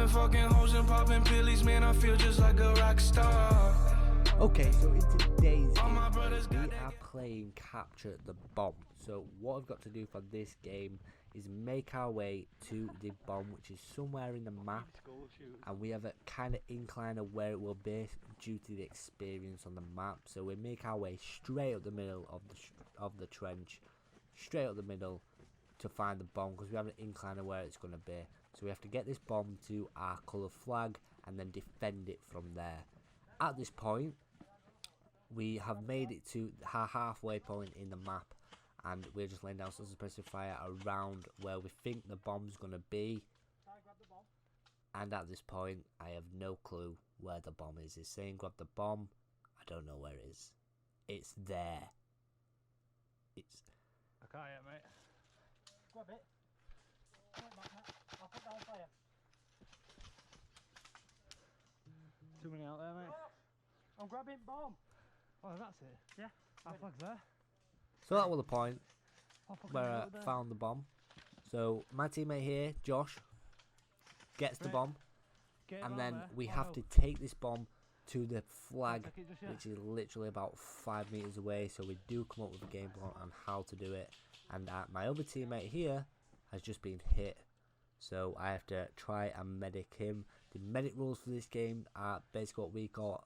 been fucking hoes and popping pillies, man, I feel just like a rock star. Okay, so in today's All my game, brothers we got are that. playing Capture the Bomb. So what I've got to do for this game is make our way to the bomb, which is somewhere in the map, and we have a kind of incline of where it will be due to the experience on the map. So we make our way straight up the middle of the trench, straight up the middle to find the bomb, because we have an incline of where it's going to be. So we have to get this bomb to our colour flag and then defend it from there. At this point, we have made it to our halfway point in the map, and we're just laying down some suppressive fire around where we think the bomb's going to be. And at this point, I have no clue where the bomb is. It's saying grab the bomb. I don't know where it is. It's there. It's... I can't yet, mate. Grab it. Wait, Matt. I'll put down fire. Too many out there, mate. I'm grabbing bomb. Oh, that's it. Yeah. Our flag's there. So that was the point Oh, fucking where I hell, there. found the bomb. So my teammate here, Josh, gets the Right. bomb, Get it and round then there. we Oh, have no. to take this bomb to the flag, Take it just yet. which is literally about 5 meters away. So we do come up with a game plan on how to do it, and my other teammate here has just been hit, so I have to try and medic him. The medic rules for this game are basically what we call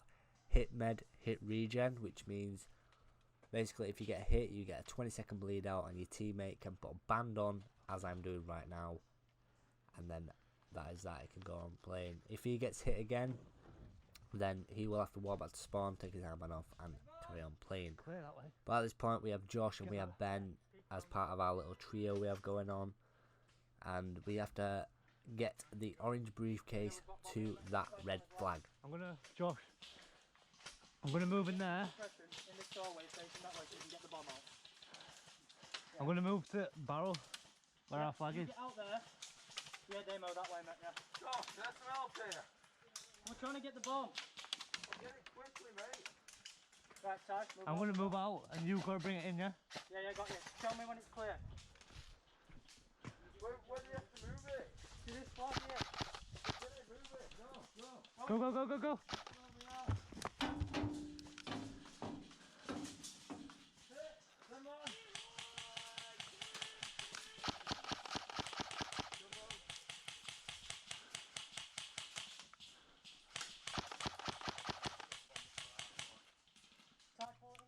hit med, hit regen, which means basically if you get hit, you get a 20-second bleed out, and your teammate can put a band on, as I'm doing right now, and then that is that. It can go on playing. If he gets hit again, then he will have to walk back to spawn, take his armband off, and carry on playing. Clear that way. But at this point, we have Josh and we have Ben as part of our little trio we have going on, and we have to get the orange briefcase to that red flag. Josh, I'm gonna move in there. In this doorway, facing that way so you can get the bomb out. I'm gonna move to barrel where our flag You is. get out there. Yeah, demo that way, mate, yeah. Josh, there's some help here. We're trying to get the bomb. Get it quickly, mate. Right, Ty, move I'm on. gonna move out and you gotta bring it in, yeah? Yeah, got you. Tell me when it's clear. Where do you have to move it? To this flag here. Get it, move it. Go. Go, go, go, go, go. Come on.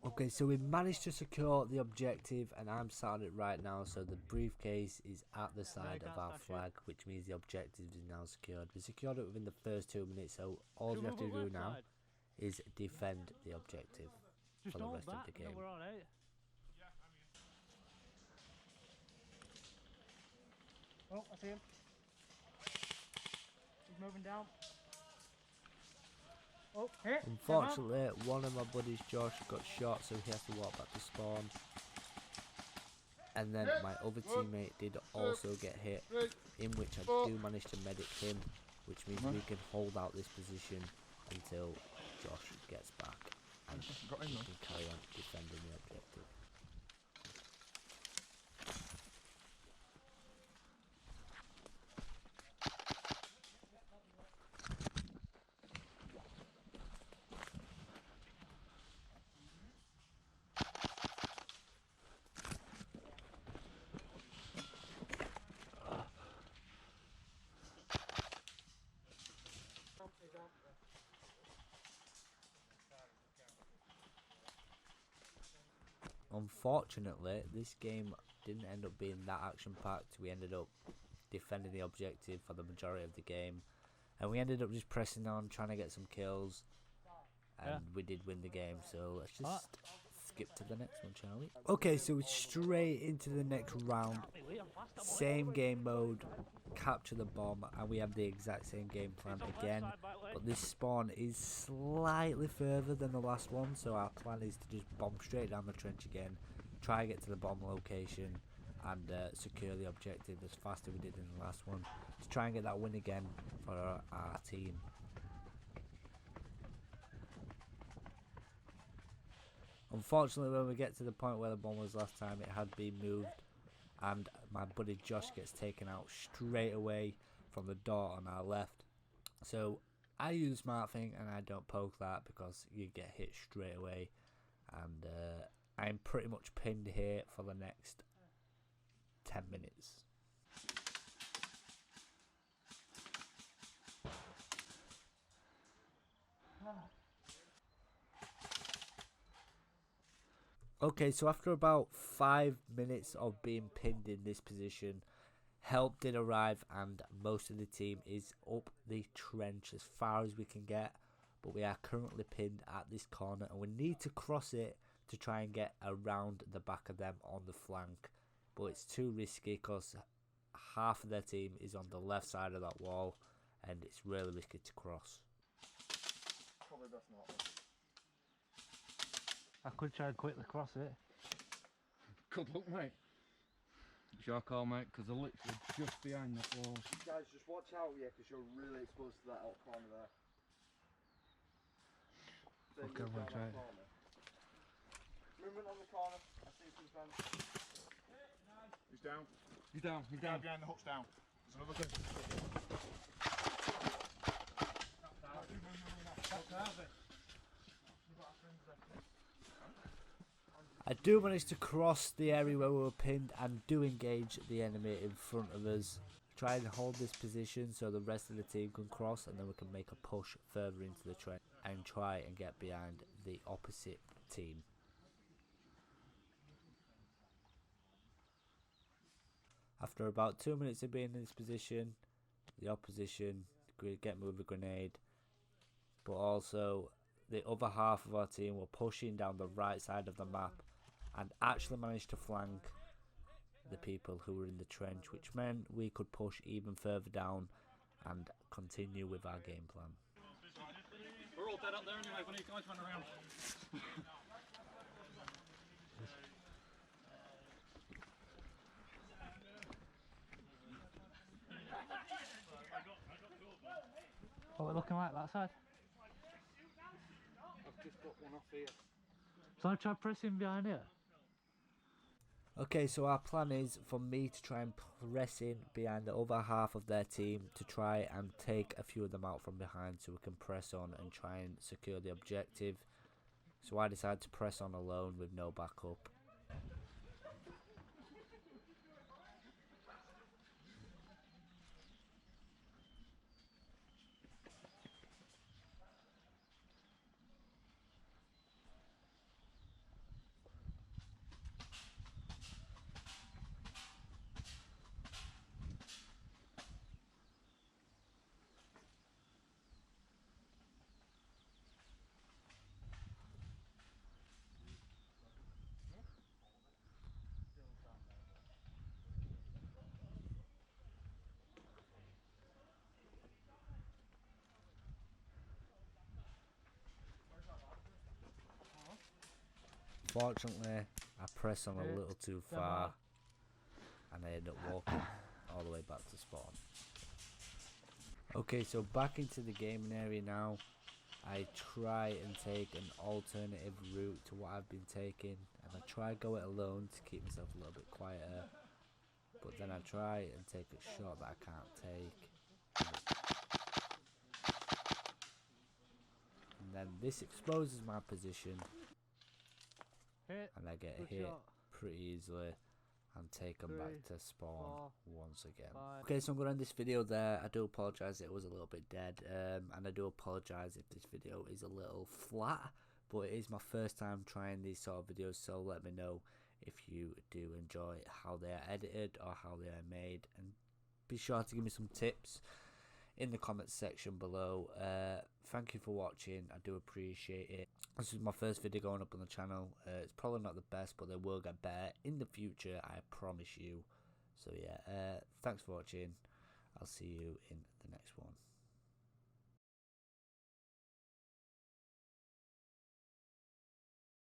Okay, so we managed to secure the objective, and I'm sat on it right now, so the briefcase is at the side of our flag, which means the objective is now secured. We secured it within the first 2 minutes, so all we have to do now is defend the objective for the rest of the game. We're alright. Oh, I see him. He's moving down. Oh, hit. Unfortunately, one of my buddies, Josh, got shot, so he has to walk back to spawn. And then my other teammate did also get hit, in which I do manage to medic him, which means we can hold out this position until Josh gets back, and we can carry on defending the objective. Unfortunately, this game didn't end up being that action-packed. We ended up defending the objective for the majority of the game, and we ended up just pressing on, trying to get some kills, and we did win the game. So let's just skip to the next one, shall we? Okay, so we're straight into the next round. Same game mode, capture the bomb, and we have the exact same game plan again, but this spawn is slightly further than the last one, so our plan is to just bomb straight down the trench again, try and get to the bomb location, and secure the objective as fast as we did in the last one, to try and get that win again for our team. Unfortunately, when we get to the point where the bomb was last time, it had been moved, and my buddy Josh gets taken out straight away from the door on our left. So I use smart thing and I don't poke that because you get hit straight away, and I'm pretty much pinned here for the next 10 minutes. Okay, so after about 5 minutes of being pinned in this position, help did arrive and most of the team is up the trench as far as we can get, but we are currently pinned at this corner and we need to cross it to try and get around the back of them on the flank, but it's too risky because half of their team is on the left side of that wall and it's really risky to cross. Probably best not. I could try and quickly cross it. Good luck, mate. It's your call, mate, because they're literally just behind that wall. Guys, just watch out, yeah, because you're really exposed to that out corner there. So Okay, I'm gonna try it. Movement on the corner. I see some fans. He's down. He's down. He's down. Behind the hook's down. There's another thing. I do manage to cross the area where we were pinned and do engage the enemy in front of us. Try and hold this position so the rest of the team can cross, and then we can make a push further into the trench and try and get behind the opposite team. After about 2 minutes of being in this position, the opposition get me with a grenade, but also the other half of our team were pushing down the right side of the map and actually managed to flank the people who were in the trench, which meant we could push even further down and continue with our game plan. We're all dead up there anyway, when you guys run around. What we're looking like that side? I've just got one off here. So I try pressing behind here. Okay, so our plan is for me to try and press in behind the other half of their team to try and take a few of them out from behind so we can press on and try and secure the objective. So I decided to press on alone with no backup. Fortunately, I pressed on a little too far and I ended up walking all the way back to spawn. Okay, so back into the gaming area now. I try and take an alternative route to what I've been taking, and I try go it alone to keep myself a little bit quieter, but then I try and take a shot that I can't take, and then this exposes my position and I get hit pretty easily and taken back to spawn once again. Okay, so I'm going to end this video there. I do apologise it was a little bit dead, and I do apologise if this video is a little flat, but it is my first time trying these sort of videos, so let me know if you do enjoy how they are edited or how they are made, and be sure to give me some tips in the comments section below. Thank you for watching, I do appreciate it. This is my first video going up on the channel. It's probably not the best, but they will get better in the future, I promise you. So yeah, thanks for watching. I'll see you in the next one.